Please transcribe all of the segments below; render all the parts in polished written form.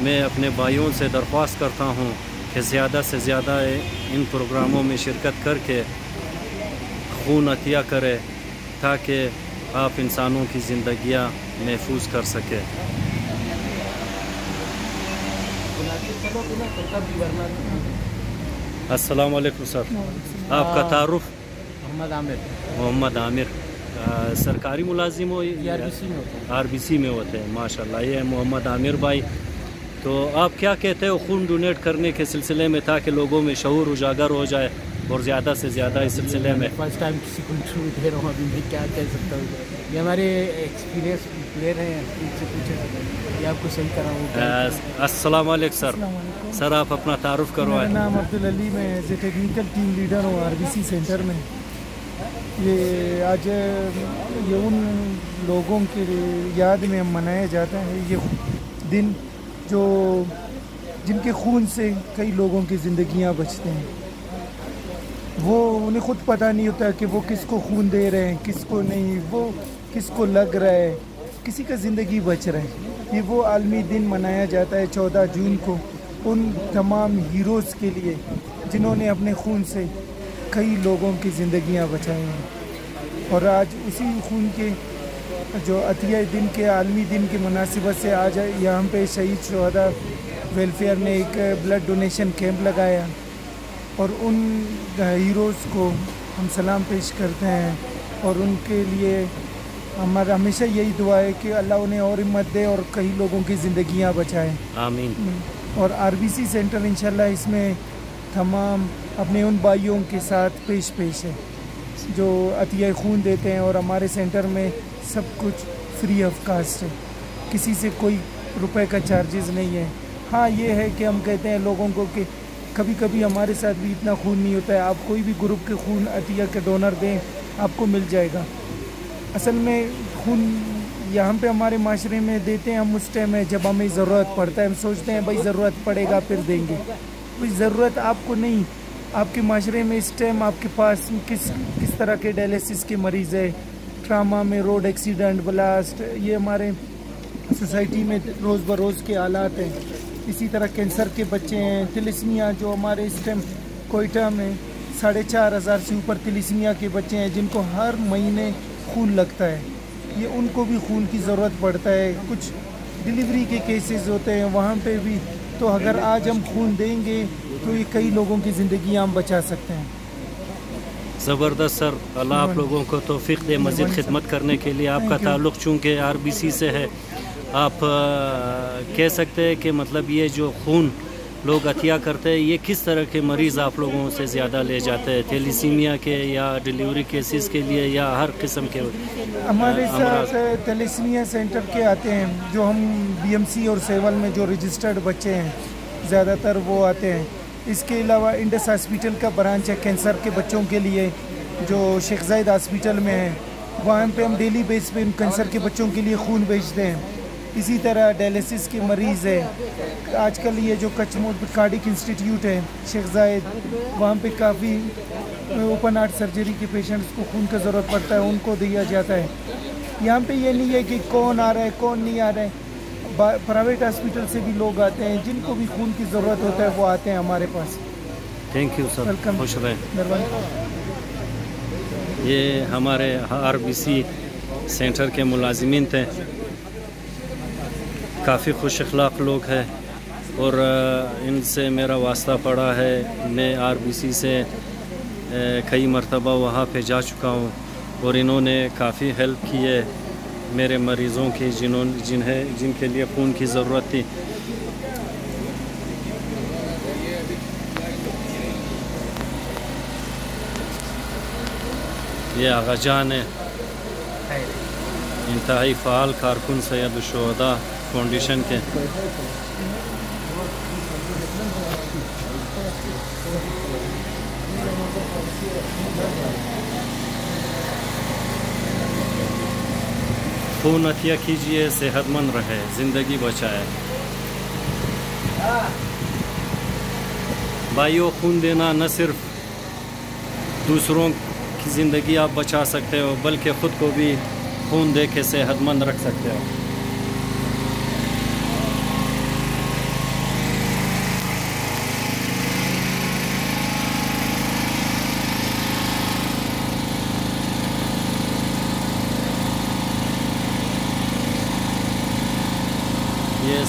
میں اپنے بھائیوں سے درخواست کرتا ہوں کہ زیادہ سے زیادہ ان پروگراموں میں شرکت کر کے خون عطیہ کرے تاکہ آپ انسانوں کی زندگیاں محفوظ کر سکے. السلام علیکم سر. آپ کا تعارف؟ محمد عامر. سرکاری ملازم ہو؟ RBC میں ہوتے ہیں. ماشاء اللہ. یہ محمد عامر بھائی. تو آپ کیا کہتے ہو خون ڈونیٹ کرنے کے سلسلے میں تاکہ لوگوں میں شعور اجاگر ہو جائے اور زیادہ سے زیادہ اس سلسلے میں؟ فرسٹ ٹائم کسی کو انٹرویو دے رہا ہوں, ابھی میں کیا کہہ سکتا ہوں. یہ ہمارے ایکسپیرینس پلیئر ہیں, ان سے پوچھیں یہ آپ کو صحیح کرا ہوں. السلام علیکم سر. سر آپ اپنا تعارف کروائیں. میرا نام عبدالعلی, میں as a technical team leader ہوں RBC سینٹر میں. یہ آج یہ ان لوگوں کی یاد میں منایا جاتا ہے یہ دن جن کے خون سے کئی لوگوں کی زندگیاں بچتے ہیں. وہ انہیں خود پتہ نہیں ہوتا کہ وہ کس کو خون دے رہے ہیں, کس کو نہیں, وہ کس کو لگ رہا ہے, کسی کا زندگی بچ رہا ہے. یہ وہ عالمی دن منایا جاتا ہے 14 جون کو ان تمام ہیروز کے لیے جنہوں نے اپنے خون سے کئی لوگوں کی زندگیاں بچائی ہیں. اور آج اسی خون کے جو عطیہ دن کے عالمی دن کی مناسبت سے آج یہاں پہ شہید شہداء ویلفیئر نے ایک بلڈ ڈونیشن کیمپ لگایا اور ان ہیروز کو ہم سلام پیش کرتے ہیں. اور ان کے لیے ہمارا ہمیشہ یہی دعا ہے کہ اللہ انہیں اور ہمت دے اور کئی لوگوں کی زندگیاں بچائیں. آمین. اور RBC سینٹر انشاءاللہ اس میں تمام اپنے ان بھائیوں کے ساتھ پیش ہے جو عطیہ خون دیتے ہیں. اور ہمارے سینٹر میں سب کچھ فری آف کاسٹ ہے, کسی سے کوئی روپے کا چارجز نہیں ہے. ہاں یہ ہے کہ ہم کہتے ہیں لوگوں کو کہ کبھی کبھی ہمارے ساتھ بھی اتنا خون نہیں ہوتا ہے, آپ کوئی بھی گروپ کے خون عطیہ کے ڈونر دیں, آپ کو مل جائے گا. اصل میں خون یہاں پہ ہمارے معاشرے میں دیتے ہیں ہم اس ٹائم ہے جب ہمیں ضرورت پڑتا ہے. ہم سوچتے ہیں بھائی ضرورت پڑے گا پھر دیں گے. کوئی ضرورت آپ کو نہیں, آپ کے معاشرے میں اس ٹائم آپ کے پاس کس طرح کے ڈائلیسس کے مریض ہے, ٹراما میں, روڈ ایکسیڈنٹ, بلاسٹ, یہ ہمارے سوسائٹی میں روز بروز کے حالات ہیں. اسی طرح کینسر کے بچے ہیں, تلیسمیا جو ہمارے اس ٹائم کوئٹہ میں 4,500 سے اوپر تلیسمیا کے بچے ہیں جن کو ہر مہینے خون لگتا ہے. یہ ان کو بھی خون کی ضرورت پڑتا ہے. کچھ ڈیلیوری کے کیسز ہوتے ہیں وہاں پہ بھی. تو اگر آج ہم خون دیں گے تو یہ کئی لوگوں کی زندگیاں ہم بچا سکتے ہیں. زبردست سر. اللہ آپ لوگوں کو توفیق دے مزید خدمت کرنے کے لیے. آپ کا تعلق چونکہ RBC سے ہے, آپ کہہ سکتے ہیں کہ مطلب یہ جو خون لوگ عطیہ کرتے ہیں یہ کس طرح کے مریض آپ لوگوں سے زیادہ لے جاتے ہیں, تیلیسیمیا کے یا ڈیلیوری کیسز کے لیے یا ہر قسم کے؟ ہمارے ساتھ تیلیسیمیا سینٹر کے آتے ہیں جو ہم BMC اور سیول میں جو رجسٹرڈ بچے ہیں زیادہ تر وہ آتے ہیں. اس کے علاوہ انڈس ہاسپٹل کا برانچ ہے کینسر کے بچوں کے لیے جو شیخ زائد ہاسپٹل میں ہے, وہاں پہ ہم ڈیلی بیس پہ ان کینسر کے بچوں کے لیے خون بیچتے ہیں. اسی طرح ڈائلیسس کے مریض ہے, آج کل یہ جو کچموڈ کارڈک انسٹیٹیوٹ ہے شیخ زائد, وہاں پہ کافی اوپن ہارٹ سرجری کے پیشنٹس کو خون کا ضرورت پڑتا ہے, ان کو دیا جاتا ہے. یہاں پہ یہ نہیں ہے کہ کون آ رہا ہے کون نہیں آ رہا ہے, پرائیویٹ ہاسپٹل سے بھی لوگ آتے ہیں جن کو بھی خون کی ضرورت ہوتا ہے وہ آتے ہیں ہمارے پاس. تھینک یو سر, خوش رہیں. یہ ہمارے RBC سینٹر کے ملازمین تھے, کافی خوش اخلاق لوگ ہیں اور ان سے میرا واسطہ پڑا ہے. میں RBC سے کئی مرتبہ وہاں پہ جا چکا ہوں اور انہوں نے کافی ہیلپ کی ہے میرے مریضوں کی جن کے لیے خون کی ضرورت تھی. یہ آغا جان ہے, انتہائی فعال کارکن سید الشہداء فاؤنڈیشن کے. خون عطیہ کیجئے, صحت مند رہے, زندگی بچائے. بھائیوں, خون دینا نہ صرف دوسروں کی زندگی آپ بچا سکتے ہو بلکہ خود کو بھی خون دے کے صحت مند رکھ سکتے ہو.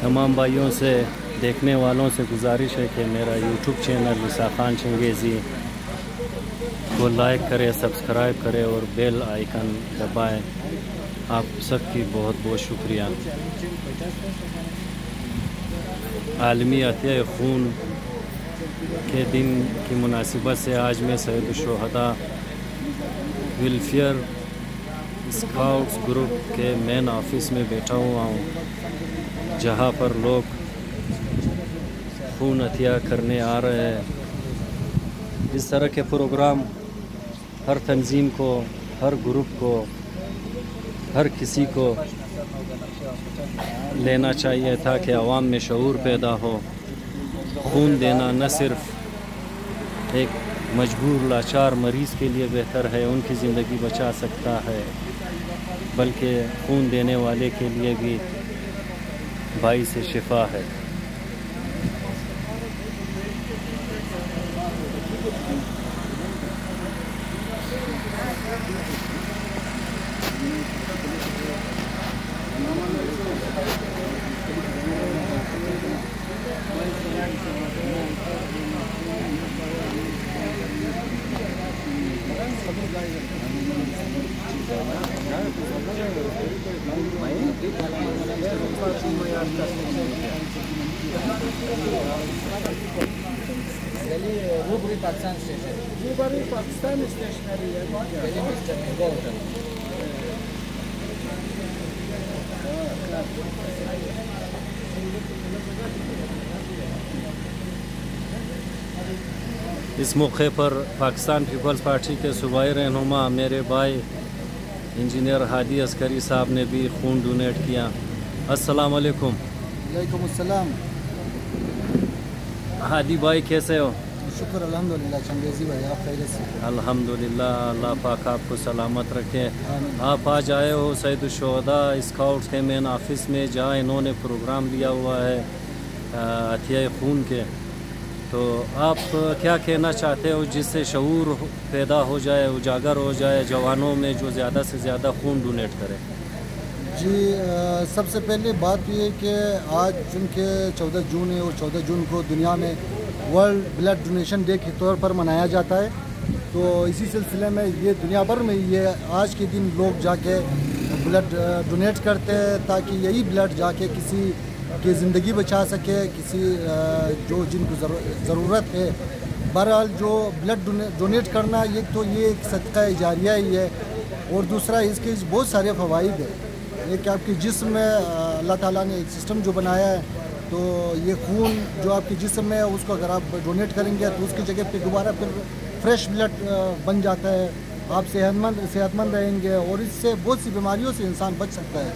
تمام بھائیوں سے دیکھنے والوں سے گزارش ہے کہ میرا یوٹیوب چینل عیسیٰ خان چنگیزی کو لائک کرے، سبسکرائب کرے اور بیل آئیکن دبائیں۔ آپ سب کی بہت بہت شکریہ۔ عالمی عطیہ خون کے دن کی مناسبت سے آج میں سید الشہداء ویلفیئر اسکاؤٹس گروپ کے مین آفس میں بیٹھا ہوا ہوں، جہاں پر لوگ خون عطیہ کرنے آ رہے ہیں۔ اس طرح کے پروگرام ہر تنظیم کو، ہر گروپ کو، ہر کسی کو لینا چاہیے تاکہ عوام میں شعور پیدا ہو۔ خون دینا نہ صرف ایک مجبور لاچار مریض کے لیے بہتر ہے، ان کی زندگی بچا سکتا ہے، بلکہ خون دینے والے کے لیے بھی باعث شفا ہے۔ پاکستان اسٹیشنری ہے۔ اس موقع پر پاکستان پیپلز پارٹی کے صوبائی رہنما میرے بھائی انجینئر ہادی عسکری صاحب نے بھی خون ڈونیٹ کیا۔ السلام علیکم۔ وعلیکم السلام۔ ہادی بھائی کیسے ہو؟ شکر الحمدللہ چنگیزی بھائی، آپ خیریت سے؟ الحمدللہ، اللہ پاک آپ کو سلامت رکھے۔ آپ آج آئے ہو سید الشہداء اسکاؤٹس کے مین آفس میں، جہاں انہوں نے پروگرام لیا ہوا ہے عطیہ خون کے، تو آپ کیا کہنا چاہتے ہو جس سے شعور پیدا ہو جائے، اجاگر ہو جائے جوانوں میں، جو زیادہ سے زیادہ خون ڈونیٹ کرے؟ جی، سب سے پہلے بات یہ ہے کہ آج چونکہ 14 جون ہے اور 14 جون کو دنیا میں ورلڈ بلڈ ڈونیشن ڈے کے طور پر منایا جاتا ہے، تو اسی سلسلے میں یہ دنیا بھر میں یہ آج کے دن لوگ جا کے بلڈ ڈونیٹ کرتے ہیں، تاکہ یہی بلڈ جا کے کسی کی زندگی بچا سکے، کسی جو جن کو ضرورت ہے۔ بہرحال جو بلڈ ڈونیٹ کرنا، یہ تو یہ ایک صدقہ جاریہ ہی ہے، اور دوسرا اس کے بہت سارے فوائد ہیں۔ ایک آپ کے جسم میں اللہ تعالیٰ نے ایک سسٹم جو بنایا ہے، تو یہ خون جو آپ کے جسم میں ہے، اس کو اگر آپ ڈونیٹ کریں گے تو اس کی جگہ پہ دوبارہ پھر فریش بلڈ بن جاتا ہے، آپ صحت مند رہیں گے، اور اس سے بہت سی بیماریوں سے انسان بچ سکتا ہے۔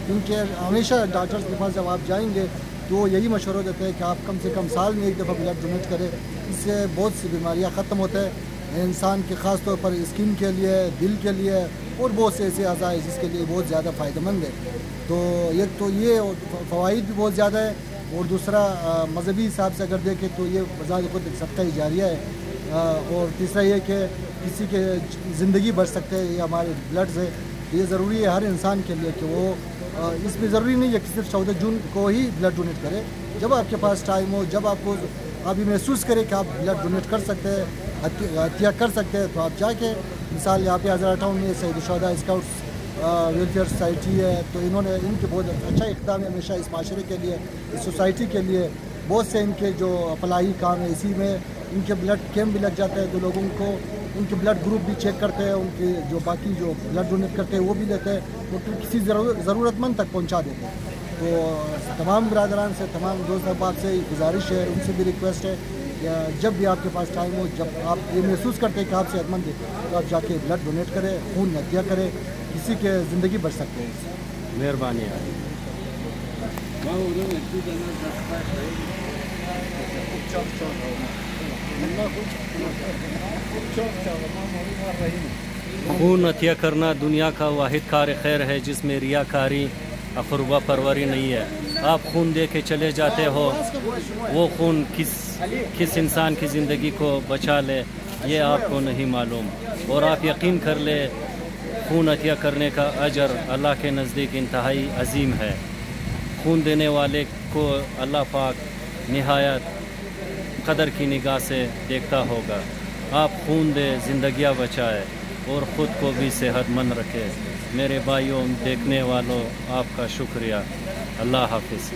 کیونکہ ہمیشہ ڈاکٹرز کے پاس جب آپ جائیں گے تو وہ یہی مشورہ دیتے ہیں کہ آپ کم سے کم سال میں ایک دفعہ بلڈ ڈونیٹ کریں، اس سے بہت سی بیماریاں ختم ہوتے ہیں انسان کے، خاص طور پر اسکن کے لیے، دل کے لیے، اور بہت سے ایسے اعضاء ہیں جس کے لیے بہت زیادہ فائدہ مند ہے۔ تو ایک تو یہ فوائد بھی بہت زیادہ ہے، اور دوسرا مذہبی حساب سے اگر دیکھیں تو یہ بذات خود ایک صدقہ جاریہ ہے، اور تیسرا یہ کہ کسی کے زندگی بچ سکتے ہیں یہ ہمارے بلڈ سے۔ یہ ضروری ہے ہر انسان کے لیے کہ وہ اس میں ضروری نہیں ہے کہ صرف 14 جون کو ہی بلڈ ڈونیٹ کرے، جب آپ کے پاس ٹائم ہو، جب آپ کو ابھی محسوس کرے کہ آپ بلڈ ڈونیٹ کر سکتے ہیں، عطیہ کر سکتے ہیں، تو آپ جا کے، مثال یہاں پہ ہزارہ ٹاؤن میں سید الشہداء اسکاؤٹس ویلفیئر سوسائٹی ہے، تو انہوں نے ان کے بہت اچھا اقدام ہے ہمیشہ اس معاشرے کے لیے، اس سوسائٹی کے لیے۔ بہت سے ان کے جو فلاحی کام ہے، اسی میں ان کے بلڈ کیمپ بھی لگ جاتا ہے، تو لوگوں کو ان کے بلڈ گروپ بھی چیک کرتے ہیں، ان کے جو باقی جو بلڈ ڈونیٹ کرتے ہیں وہ بھی لیتے ہیں، وہ کسی ضرورت مند تک پہنچا دیتے ہیں۔ تو تمام برادران سے، تمام دوست احباب سے گزارش ہے، ان سے بھی ریکویسٹ ہے کہ جب بھی آپ کے پاس ٹائم ہو، جب آپ یہ محسوس کرتے ہیں کہ آپ صحت مند ہیں، تو آپ جا کے بلڈ ڈونیٹ کریں، خون عطیہ کریں، کسی کے زندگی بچ سکتے ہیں۔ مہربانی ہے۔ خون عطیہ کرنا دنیا کا واحد کار خیر ہے جس میں ریاکاری، اقربا پروری نہیں ہے۔ آپ خون دے کے چلے جاتے ہو، وہ خون کس انسان کی زندگی کو بچا لے، یہ آپ کو نہیں معلوم. اور آپ یقین کر لے خون عطیہ کرنے کا اجر اللہ کے نزدیک انتہائی عظیم ہے. خون دینے والے کو اللہ پاک نہایت قدر کی نگاہ سے دیکھتا ہوگا. آپ خون دے، زندگیاں بچائے اور خود کو بھی صحت مند رکھے. میرے بھائیوں، دیکھنے والوں، آپ کا شکریہ. اللہ حافظ.